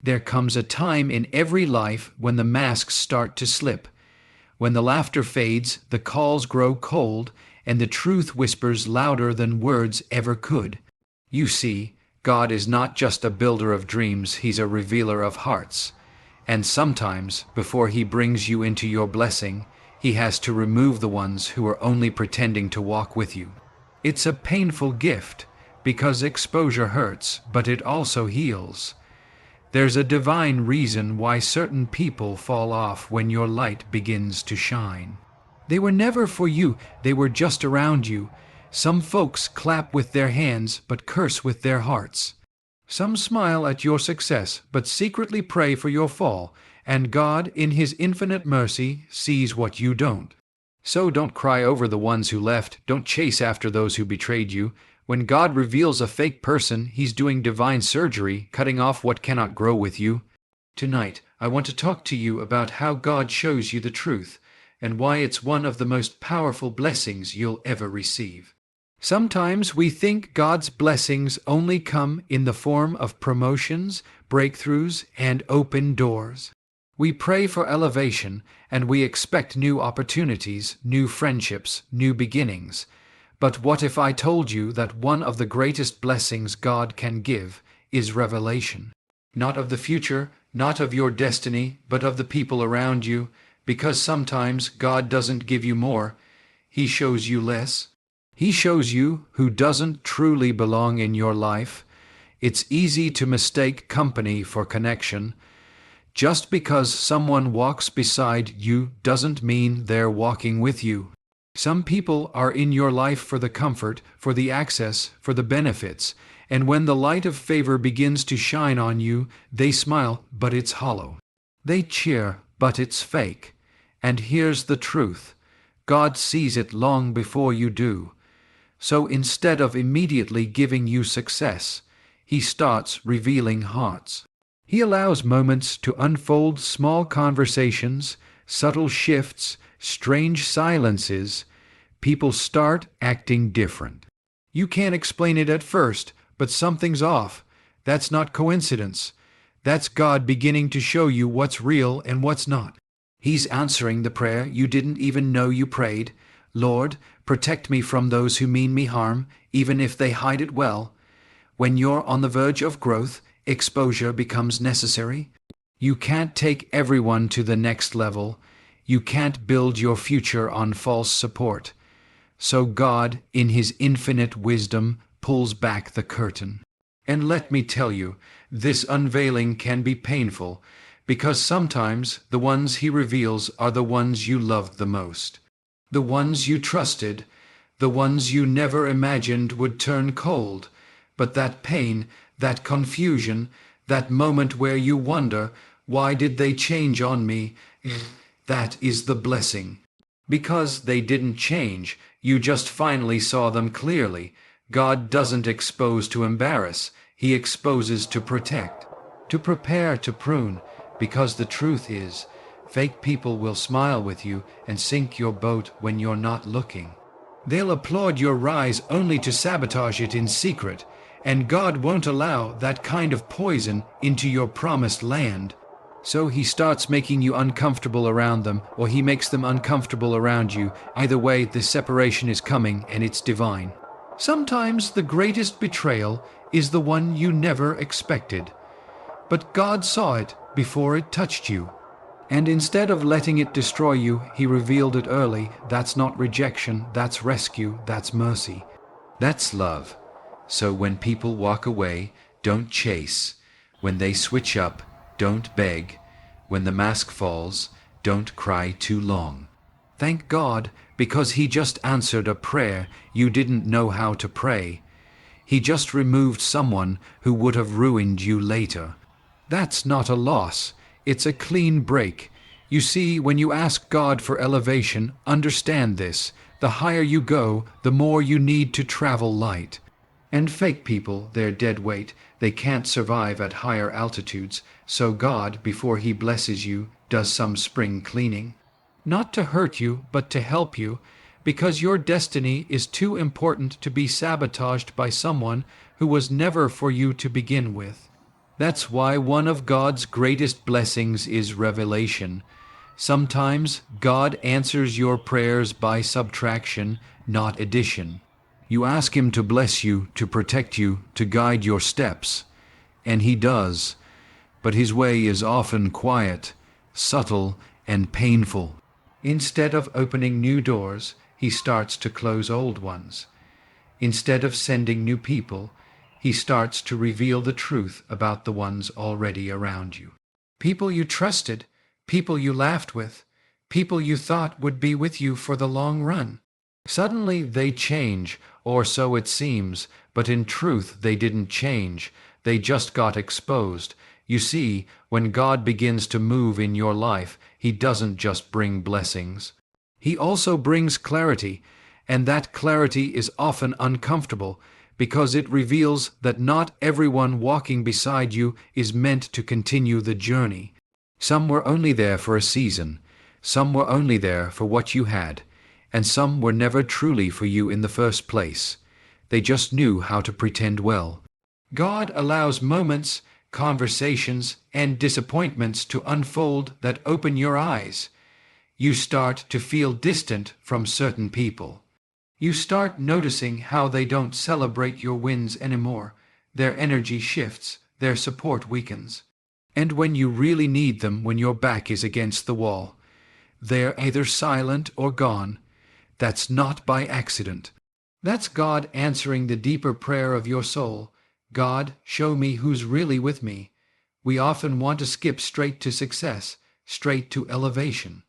There comes a time in every life when the masks start to slip, when the laughter fades, the calls grow cold, and the truth whispers louder than words ever could. You see, God is not just a builder of dreams, He's a revealer of hearts. And sometimes, before He brings you into your blessing, He has to remove the ones who are only pretending to walk with you. It's a painful gift, because exposure hurts, but it also heals. There's a divine reason why certain people fall off when your light begins to shine. They were never for you, they were just around you. Some folks clap with their hands, but curse with their hearts. Some smile at your success, but secretly pray for your fall, and God, in His infinite mercy, sees what you don't. So don't cry over the ones who left, don't chase after those who betrayed you. When God reveals a fake person, He's doing divine surgery, cutting off what cannot grow with you. Tonight, I want to talk to you about how God shows you the truth, and why it's one of the most powerful blessings you'll ever receive. Sometimes we think God's blessings only come in the form of promotions, breakthroughs, and open doors. We pray for elevation, and we expect new opportunities, new friendships, new beginnings. But what if I told you that one of the greatest blessings God can give is revelation? Not of the future, not of your destiny, but of the people around you, because sometimes God doesn't give you more, He shows you less. He shows you who doesn't truly belong in your life. It's easy to mistake company for connection. Just because someone walks beside you doesn't mean they're walking with you. Some people are in your life for the comfort, for the access, for the benefits, and when the light of favor begins to shine on you, they smile, but it's hollow. They cheer, but it's fake. And here's the truth: God sees it long before you do. So instead of immediately giving you success, He starts revealing hearts. He allows moments to unfold, small conversations, subtle shifts, strange silences. People start acting different. You can't explain it at first, but something's off. That's not coincidence. That's God beginning to show you what's real and what's not. He's answering the prayer you didn't even know you prayed. Lord, protect me from those who mean me harm, even if they hide it well. When you're on the verge of growth, exposure becomes necessary. You can't take everyone to the next level. You can't build your future on false support. So God, in His infinite wisdom, pulls back the curtain. And let me tell you, this unveiling can be painful, because sometimes the ones He reveals are the ones you loved the most. The ones you trusted, the ones you never imagined would turn cold. But that pain, that confusion, that moment where you wonder, why did they change on me? That is the blessing. Because they didn't change, you just finally saw them clearly. God doesn't expose to embarrass, He exposes to protect, to prepare, to prune, because the truth is, fake people will smile with you and sink your boat when you're not looking. They'll applaud your rise only to sabotage it in secret, and God won't allow that kind of poison into your promised land. So He starts making you uncomfortable around them, or He makes them uncomfortable around you. Either way, the separation is coming, and it's divine. Sometimes the greatest betrayal is the one you never expected. But God saw it before it touched you. And instead of letting it destroy you, He revealed it early. That's not rejection, that's rescue, that's mercy. That's love. So when people walk away, don't chase. When they switch up, don't beg. When the mask falls, don't cry too long. Thank God, because He just answered a prayer you didn't know how to pray. He just removed someone who would have ruined you later. That's not a loss. It's a clean break. You see, when you ask God for elevation, understand this: the higher you go, the more you need to travel light. And fake people, they're dead weight. They can't survive at higher altitudes. So God, before He blesses you, does some spring cleaning. Not to hurt you, but to help you, because your destiny is too important to be sabotaged by someone who was never for you to begin with. That's why one of God's greatest blessings is revelation. Sometimes God answers your prayers by subtraction, not addition. You ask Him to bless you, to protect you, to guide your steps. And He does. But His way is often quiet, subtle, and painful. Instead of opening new doors, He starts to close old ones. Instead of sending new people, He starts to reveal the truth about the ones already around you. People you trusted, people you laughed with, people you thought would be with you for the long run. Suddenly they change, or so it seems, but in truth they didn't change. They just got exposed. You see, when God begins to move in your life, He doesn't just bring blessings. He also brings clarity, and that clarity is often uncomfortable because it reveals that not everyone walking beside you is meant to continue the journey. Some were only there for a season, some were only there for what you had, and some were never truly for you in the first place. They just knew how to pretend well. God allows moments, conversations, and disappointments to unfold that open your eyes. You start to feel distant from certain people. You start noticing how they don't celebrate your wins anymore. Their energy shifts, their support weakens. And when you really need them, when your back is against the wall, they're either silent or gone. That's not by accident. That's God answering the deeper prayer of your soul. God, show me who's really with me. We often want to skip straight to success, straight to elevation.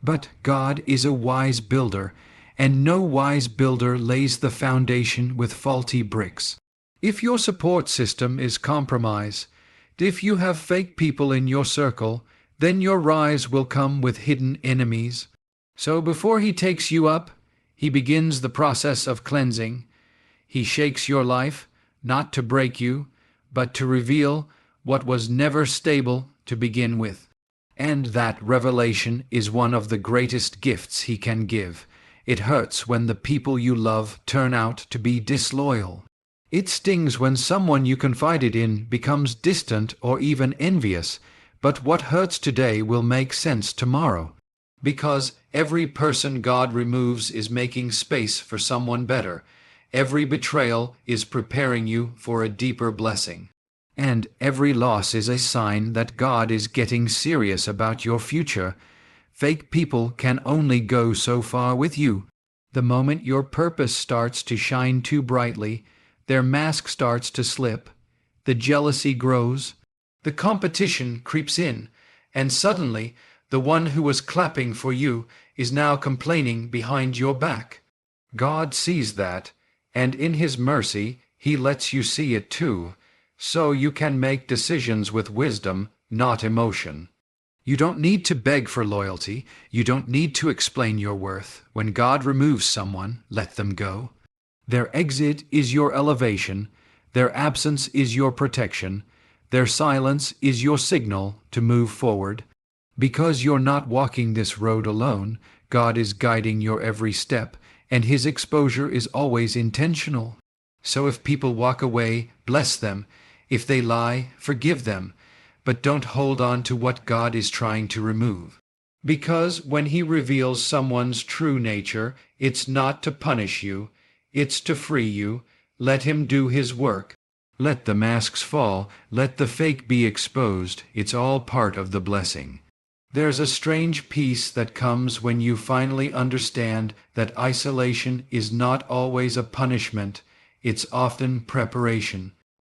But God is a wise builder, and no wise builder lays the foundation with faulty bricks. If your support system is compromised, if you have fake people in your circle, then your rise will come with hidden enemies. So before He takes you up, He begins the process of cleansing. He shakes your life, not to break you, but to reveal what was never stable to begin with. And that revelation is one of the greatest gifts He can give. It hurts when the people you love turn out to be disloyal. It stings when someone you confided in becomes distant or even envious, but what hurts today will make sense tomorrow. Because every person God removes is making space for someone better. Every betrayal is preparing you for a deeper blessing. And every loss is a sign that God is getting serious about your future. Fake people can only go so far with you. The moment your purpose starts to shine too brightly, their mask starts to slip. The jealousy grows. The competition creeps in, and suddenly the one who was clapping for you is now complaining behind your back. God sees that, and in His mercy He lets you see it too, so you can make decisions with wisdom, not emotion. You don't need to beg for loyalty. You don't need to explain your worth. When God removes someone, let them go. Their exit is your elevation. Their absence is your protection. Their silence is your signal to move forward. Because you're not walking this road alone, God is guiding your every step, and His exposure is always intentional. So if people walk away, bless them. If they lie, forgive them. But don't hold on to what God is trying to remove. Because when He reveals someone's true nature, it's not to punish you, it's to free you. Let Him do His work. Let the masks fall, let the fake be exposed. It's all part of the blessing. There's a strange peace that comes when you finally understand that isolation is not always a punishment, it's often preparation.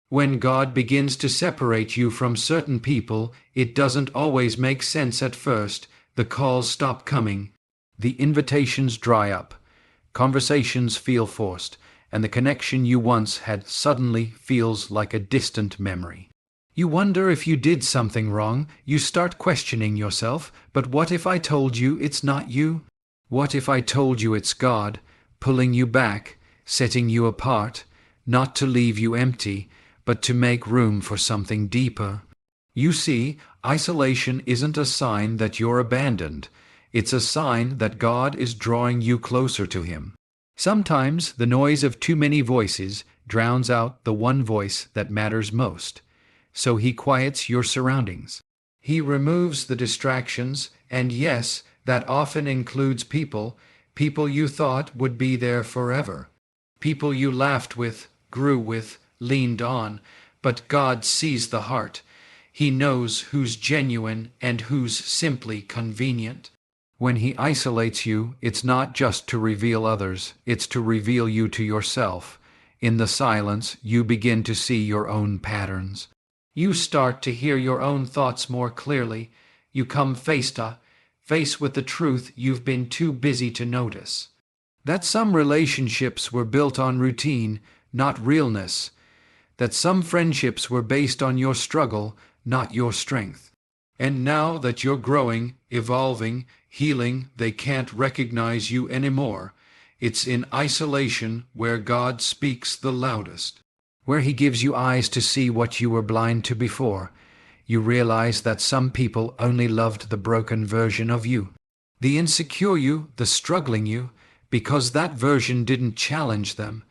When God begins to separate you from certain people, it doesn't always make sense at first. The calls stop coming. The invitations dry up. Conversations feel forced, and the connection you once had suddenly feels like a distant memory. You wonder if you did something wrong. You start questioning yourself. But what if I told you it's not you? What if I told you it's God, pulling you back, setting you apart, not to leave you empty, but to make room for something deeper? You see, isolation isn't a sign that you're abandoned. It's a sign that God is drawing you closer to Him. Sometimes the noise of too many voices drowns out the one voice that matters most. so He quiets your surroundings. He removes the distractions, and yes, that often includes people you thought would be there forever. People you laughed with, grew with, leaned on, but God sees the heart. He knows who's genuine and who's simply convenient. When He isolates you, it's not just to reveal others, it's to reveal you to yourself. In the silence, you begin to see your own patterns. You start to hear your own thoughts more clearly. You come face to face with the truth you've been too busy to notice. That some relationships were built on routine, not realness. That some friendships were based on your struggle, not your strength. And now that you're growing, evolving, healing, they can't recognize you anymore. It's in isolation where God speaks the loudest. Where He gives you eyes to see what you were blind to before. You realize that some people only loved the broken version of you. The insecure you, the struggling you, because that version didn't challenge them.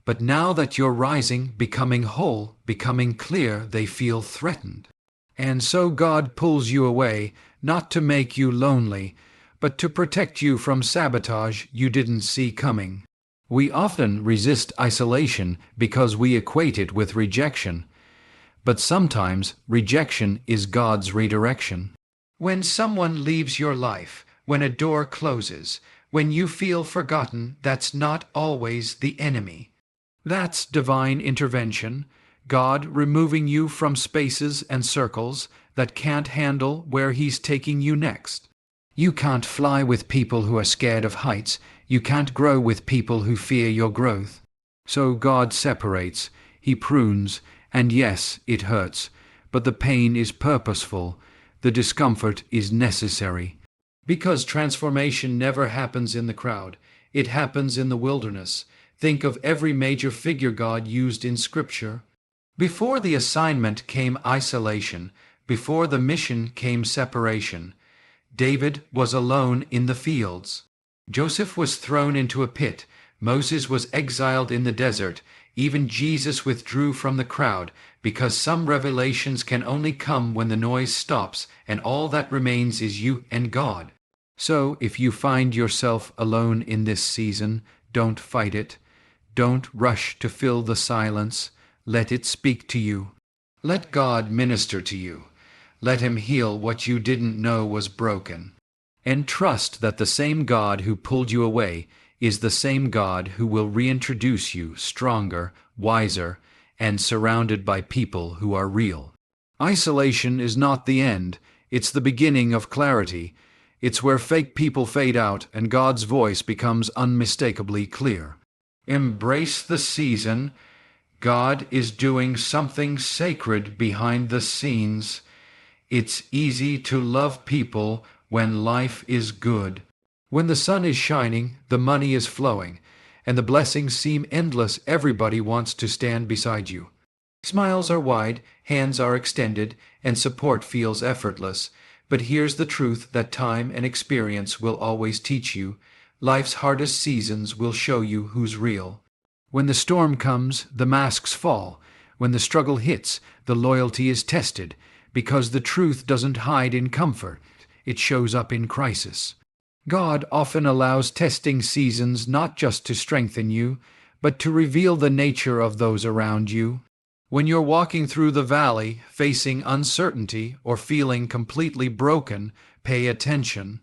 But now that you're rising, becoming whole, becoming clear, they feel threatened. And so God pulls you away, not to make you lonely, but to protect you from sabotage you didn't see coming. We often resist isolation because we equate it with rejection. But sometimes rejection is God's redirection. When someone leaves your life, when a door closes, when you feel forgotten, that's not always the enemy. That's divine intervention, God removing you from spaces and circles that can't handle where He's taking you next. You can't fly with people who are scared of heights. You can't grow with people who fear your growth. So God separates, He prunes, and yes, it hurts, but the pain is purposeful, the discomfort is necessary. Because transformation never happens in the crowd, it happens in the wilderness. Think of every major figure God used in Scripture. Before the assignment came isolation, before the mission came separation. David was alone in the fields. Joseph was thrown into a pit. Moses was exiled in the desert. Even Jesus withdrew from the crowd, because some revelations can only come when the noise stops, and all that remains is you and God. So, if you find yourself alone in this season, don't fight it. Don't rush to fill the silence. Let it speak to you. Let God minister to you. Let Him heal what you didn't know was broken. And trust that the same God who pulled you away is the same God who will reintroduce you stronger, wiser, and surrounded by people who are real. Isolation is not the end. It's the beginning of clarity. It's where fake people fade out and God's voice becomes unmistakably clear. Embrace the season. God is doing something sacred behind the scenes. It's easy to love people when life is good. When the sun is shining, the money is flowing, and the blessings seem endless. Everybody wants to stand beside you. Smiles are wide, hands are extended, and support feels effortless. But here's the truth that time and experience will always teach you. Life's hardest seasons will show you who's real. When the storm comes, the masks fall. When the struggle hits, the loyalty is tested, because the truth doesn't hide in comfort. It shows up in crisis. God often allows testing seasons not just to strengthen you, but to reveal the nature of those around you. When you're walking through the valley, facing uncertainty, or feeling completely broken, pay attention.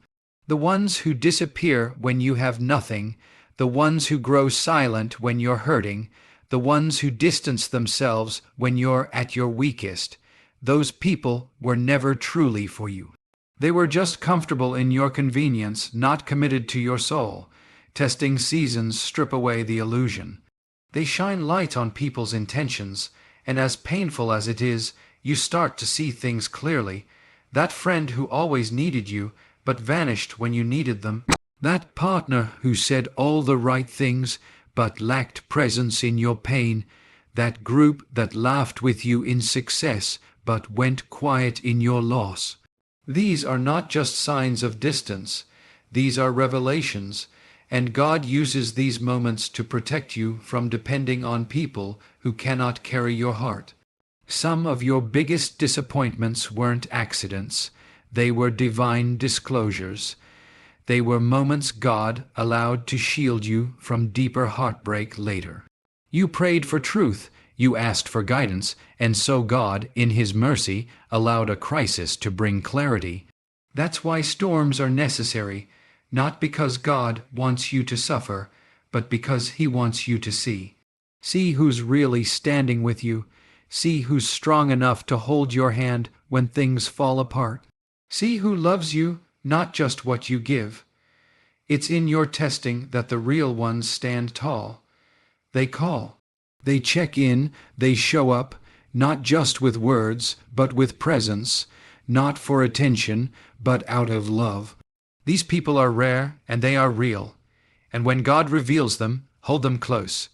The ones who disappear when you have nothing, the ones who grow silent when you're hurting, the ones who distance themselves when you're at your weakest, those people were never truly for you. They were just comfortable in your convenience, not committed to your soul. Testing seasons strip away the illusion. They shine light on people's intentions, and as painful as it is, you start to see things clearly. That friend who always needed you, but vanished when you needed them. That partner who said all the right things, but lacked presence in your pain. That group that laughed with you in success, but went quiet in your loss. These are not just signs of distance. These are revelations, and God uses these moments to protect you from depending on people who cannot carry your heart. Some of your biggest disappointments weren't accidents, they were divine disclosures. They were moments God allowed to shield you from deeper heartbreak later. You prayed for truth, you asked for guidance, and so God, in His mercy, allowed a crisis to bring clarity. That's why storms are necessary, not because God wants you to suffer, but because He wants you to see. See who's really standing with you. See who's strong enough to hold your hand when things fall apart. See who loves you, not just what you give. It's in your testing that the real ones stand tall. They call. They check in, they show up, not just with words, but with presence, not for attention, but out of love. These people are rare and they are real. And when God reveals them, hold them close.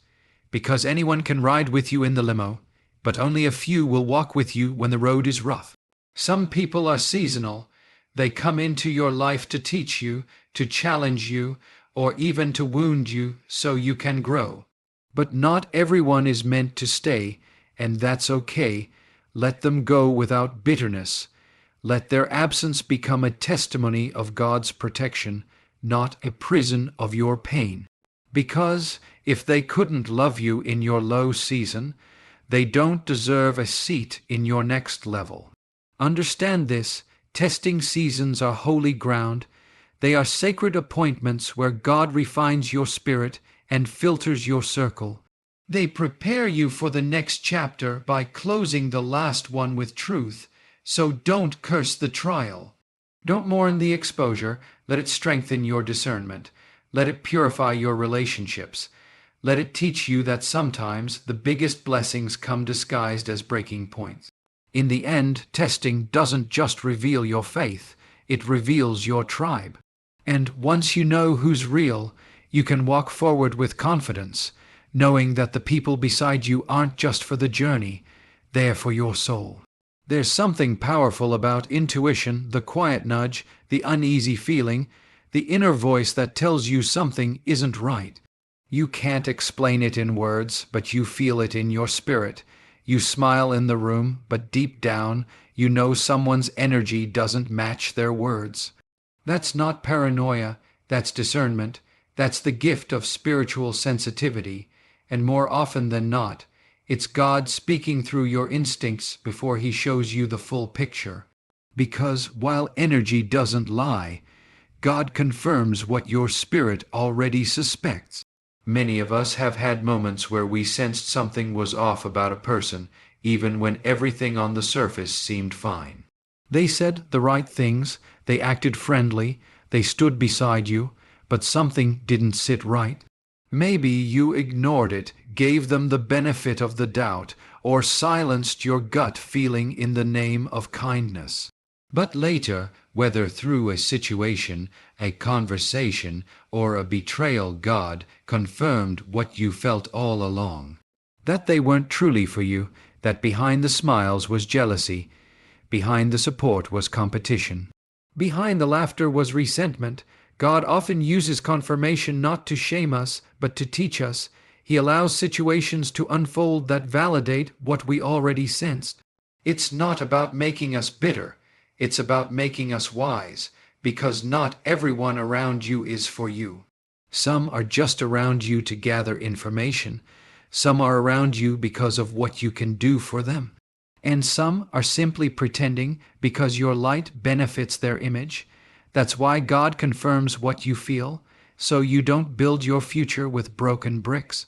Because anyone can ride with you in the limo, but only a few will walk with you when the road is rough. Some people are seasonal. They come into your life to teach you, to challenge you, or even to wound you so you can grow. But not everyone is meant to stay, and that's okay. Let them go without bitterness. Let their absence become a testimony of God's protection, not a prison of your pain. Because if they couldn't love you in your low season, they don't deserve a seat in your next level. Understand this. Testing seasons are holy ground. They are sacred appointments where God refines your spirit and filters your circle. They prepare you for the next chapter by closing the last one with truth, so don't curse the trial. Don't mourn the exposure. Let it strengthen your discernment. Let it purify your relationships. Let it teach you that sometimes the biggest blessings come disguised as breaking points. In the end, testing doesn't just reveal your faith, it reveals your tribe. And once you know who's real, you can walk forward with confidence, knowing that the people beside you aren't just for the journey, they're for your soul. There's something powerful about intuition, the quiet nudge, the uneasy feeling, the inner voice that tells you something isn't right. You can't explain it in words, but you feel it in your spirit. You smile in the room, but deep down, you know someone's energy doesn't match their words. That's not paranoia, that's discernment. That's the gift of spiritual sensitivity, and more often than not, it's God speaking through your instincts before He shows you the full picture. Because while energy doesn't lie, God confirms what your spirit already suspects. Many of us have had moments where we sensed something was off about a person, even when everything on the surface seemed fine. They said the right things, they acted friendly, they stood beside you, but something didn't sit right. Maybe you ignored it, gave them the benefit of the doubt, or silenced your gut feeling in the name of kindness. But later, whether through a situation, a conversation, or a betrayal, God confirmed what you felt all along. That they weren't truly for you, that behind the smiles was jealousy, behind the support was competition. Behind the laughter was resentment. God often uses confirmation not to shame us, but to teach us. He allows situations to unfold that validate what we already sensed. It's not about making us bitter. It's about making us wise, because not everyone around you is for you. Some are just around you to gather information. Some are around you because of what you can do for them. And some are simply pretending because your light benefits their image. That's why God confirms what you feel, so you don't build your future with broken bricks.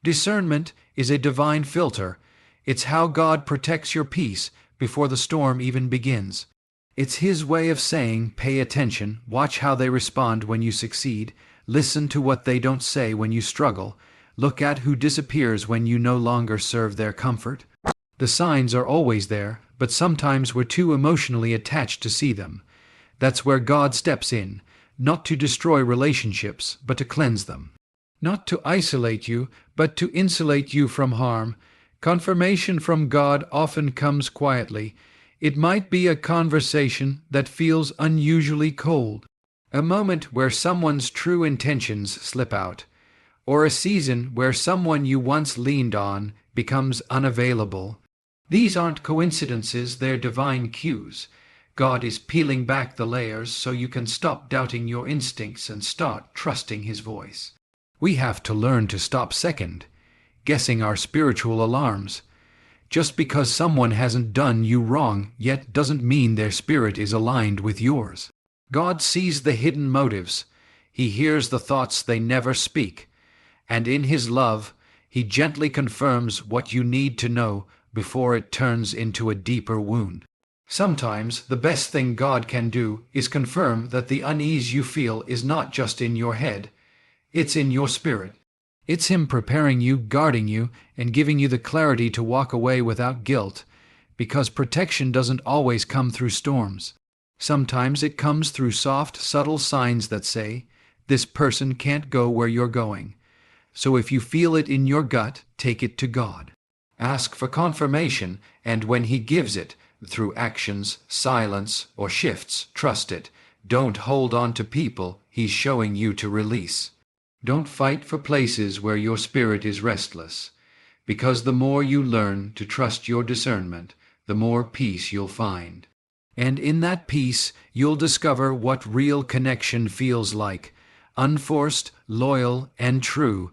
Discernment is a divine filter. It's how God protects your peace before the storm even begins. It's His way of saying, pay attention, watch how they respond when you succeed, listen to what they don't say when you struggle, look at who disappears when you no longer serve their comfort. The signs are always there, but sometimes we're too emotionally attached to see them. That's where God steps in, not to destroy relationships, but to cleanse them. Not to isolate you, but to insulate you from harm. Confirmation from God often comes quietly. It might be a conversation that feels unusually cold, a moment where someone's true intentions slip out, or a season where someone you once leaned on becomes unavailable. These aren't coincidences, they're divine cues. God is peeling back the layers so you can stop doubting your instincts and start trusting His voice. We have to learn to stop guessing our spiritual alarms. Just because someone hasn't done you wrong yet doesn't mean their spirit is aligned with yours. God sees the hidden motives. He hears the thoughts they never speak. And in His love, He gently confirms what you need to know before it turns into a deeper wound. Sometimes the best thing God can do is confirm that the unease you feel is not just in your head, it's in your spirit. It's Him preparing you, guarding you, and giving you the clarity to walk away without guilt, because protection doesn't always come through storms. Sometimes it comes through soft, subtle signs that say, "This person can't go where you're going." So if you feel it in your gut, take it to God. Ask for confirmation, and when He gives it, through actions, silence, or shifts, trust it. Don't hold on to people He's showing you to release. Don't fight for places where your spirit is restless, because the more you learn to trust your discernment, the more peace you'll find. And in that peace, you'll discover what real connection feels like, unforced, loyal, and true.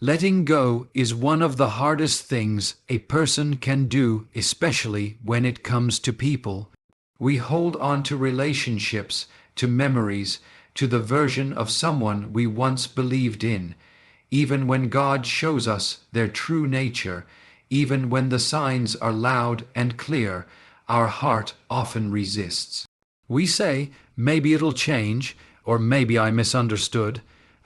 Letting go is one of the hardest things a person can do, especially when it comes to people. We hold on to relationships, to memories, to the version of someone we once believed in, even when God shows us their true nature, even when the signs are loud and clear, our heart often resists. We say, maybe it'll change, or maybe I misunderstood,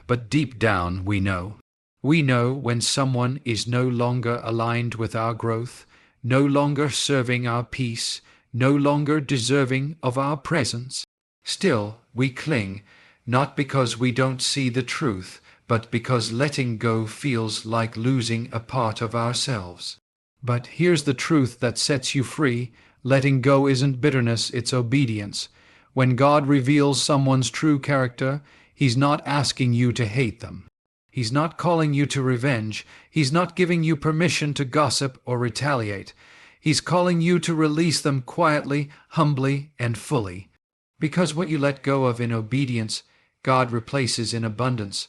but deep down we know. We know when someone is no longer aligned with our growth, no longer serving our peace, no longer deserving of our presence. Still, we cling, not because we don't see the truth, but because letting go feels like losing a part of ourselves. But here's the truth that sets you free. Letting go isn't bitterness, it's obedience. When God reveals someone's true character, He's not asking you to hate them. He's not calling you to revenge. He's not giving you permission to gossip or retaliate. He's calling you to release them quietly, humbly, and fully. Because what you let go of in obedience, God replaces in abundance.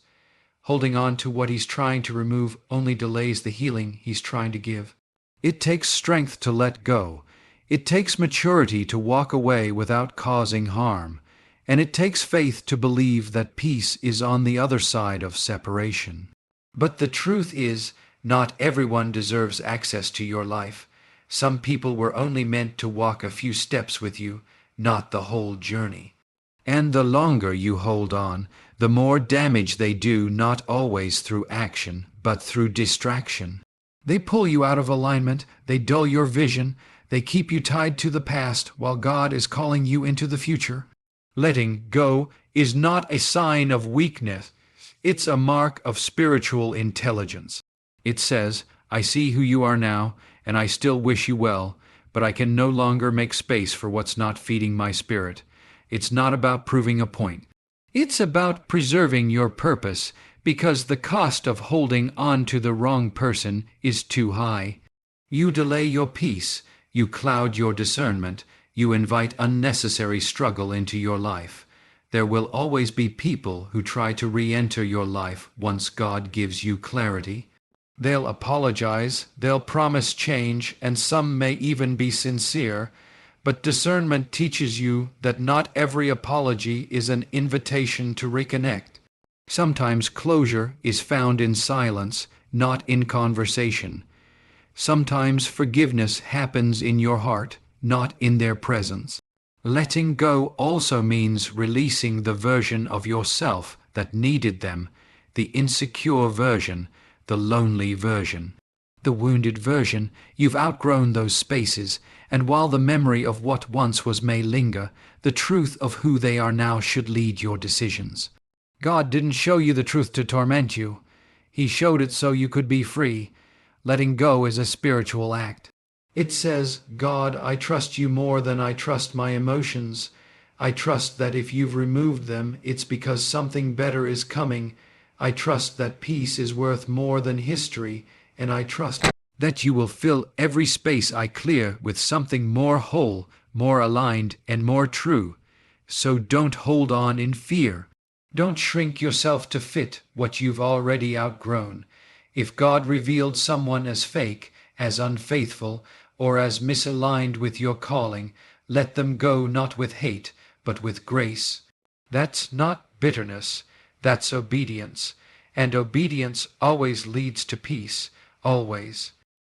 Holding on to what He's trying to remove only delays the healing He's trying to give. It takes strength to let go. It takes maturity to walk away without causing harm. And it takes faith to believe that peace is on the other side of separation. But the truth is, not everyone deserves access to your life. Some people were only meant to walk a few steps with you, not the whole journey. And the longer you hold on, the more damage they do, not always through action, but through distraction. They pull you out of alignment, they dull your vision, they keep you tied to the past while God is calling you into the future. Letting go is not a sign of weakness. It's a mark of spiritual intelligence. It says, "I see who you are now, and I still wish you well, but I can no longer make space for what's not feeding my spirit." It's not about proving a point. It's about preserving your purpose, because the cost of holding on to the wrong person is too high. You delay your peace, you cloud your discernment, you invite unnecessary struggle into your life. There will always be people who try to re-enter your life once God gives you clarity. They'll apologize, they'll promise change, and some may even be sincere, but discernment teaches you that not every apology is an invitation to reconnect. Sometimes closure is found in silence, not in conversation. Sometimes forgiveness happens in your heart, not in their presence. Letting go also means releasing the version of yourself that needed them, the insecure version, the lonely version, the wounded version. You've outgrown those spaces, and while the memory of what once was may linger, the truth of who they are now should lead your decisions. God didn't show you the truth to torment you. He showed it so you could be free. Letting go is a spiritual act. It says, "God, I trust you more than I trust my emotions. I trust that if you've removed them, it's because something better is coming. I trust that peace is worth more than history, and I trust that you will fill every space I clear with something more whole, more aligned, and more true. So don't hold on in fear. Don't shrink yourself to fit what you've already outgrown. If God revealed someone as fake, as unfaithful, or as misaligned with your calling, let them go not with hate, but with grace. That's not bitterness, that's obedience. And obedience always leads to peace, always.